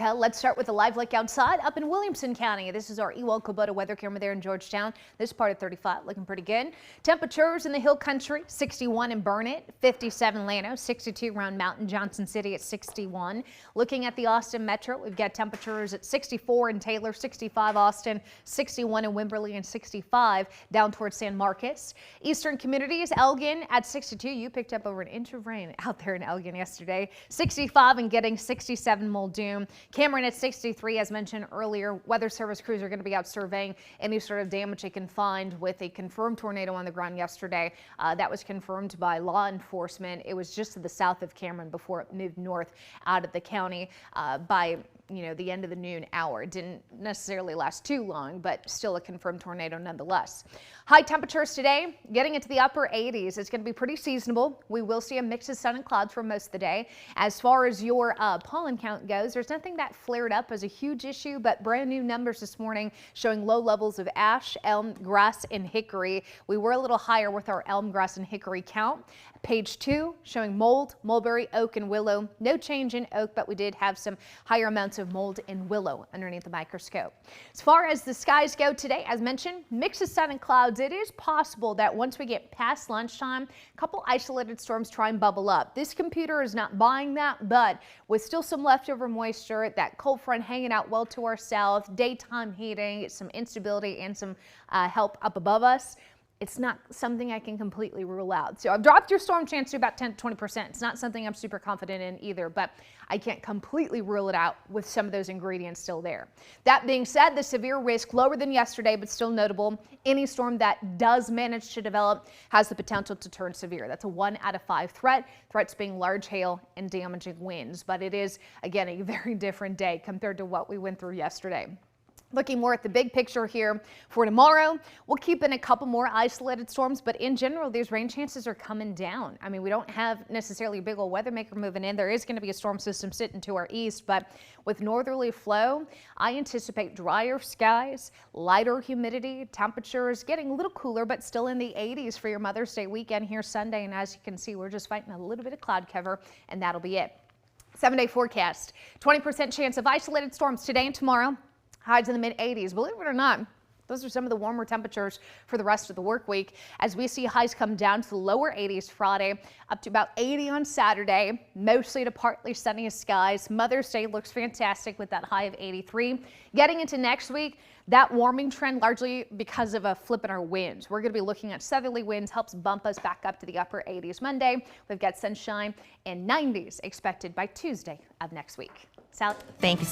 Let's start with a live look outside up in Williamson County. This is our Ewell Kubota weather camera there in Georgetown. This part of 35 looking pretty good. Temperatures in the hill country, 61 in Burnett, 57 Llano, 62 around Mountain Johnson City at 61. Looking at the Austin Metro, we've got temperatures at 64 in Taylor, 65 Austin, 61 in Wimberley, and 65 down towards San Marcos. Eastern communities, Elgin at 62. You picked up over an inch of rain out there in Elgin yesterday. 65 and getting 67 Muldoon. Cameron at 63, as mentioned earlier. Weather service crews are going to be out surveying any sort of damage they can find with a confirmed tornado on the ground yesterday. That was confirmed by law enforcement. It was just to the south of Cameron before it moved north out of the county by the end of the noon hour. It didn't necessarily last too long, but still a confirmed tornado nonetheless. High temperatures today, getting into the upper 80s. It's going to be pretty seasonable. We will see a mix of sun and clouds for most of the day. As far as your pollen count goes, there's nothing that flared up as a huge issue, but brand new numbers this morning showing low levels of ash, elm, grass, and hickory. We were a little higher with our elm, grass, and hickory count. Page 2 showing mold, mulberry, oak, and willow. No change in oak, but we did have some higher amounts of mold in willow underneath the microscope. As far as the skies go today, as mentioned, mix of sun and clouds. It is possible that once we get past lunchtime, a couple isolated storms try and bubble up. This computer is not buying that, but with still some leftover moisture, that cold front hanging out well to our south, daytime heating, some instability, and some help up above us, it's not something I can completely rule out. So I've dropped your storm chance to about 10 to 20%. It's not something I'm super confident in either, but I can't completely rule it out with some of those ingredients still there. That being said, the severe risk lower than yesterday, but still notable. Any storm that does manage to develop has the potential to turn severe. That's a 1 out of 5 threat. Threats being large hail and damaging winds, but it is, again, a very different day compared to what we went through yesterday. Looking more at the big picture here for tomorrow, we'll keep in a couple more isolated storms, but in general, these rain chances are coming down. I mean, we don't have necessarily a big old weather maker moving in. There is going to be a storm system sitting to our east, but with northerly flow, I anticipate drier skies, lighter humidity, temperatures getting a little cooler, but still in the 80s for your Mother's Day weekend here Sunday. And as you can see, we're just fighting a little bit of cloud cover, and that'll be it. 7-day forecast, 20% chance of isolated storms today and tomorrow. Highs in the mid-80s. Believe it or not, those are some of the warmer temperatures for the rest of the work week as we see highs come down to the lower 80s Friday, up to about 80 on Saturday, mostly to partly sunny skies. Mother's Day looks fantastic with that high of 83. Getting into next week, that warming trend largely because of a flip in our winds. We're going to be looking at southerly winds, helps bump us back up to the upper 80s Monday. We've got sunshine and 90s expected by Tuesday of next week. Sally? Thank you.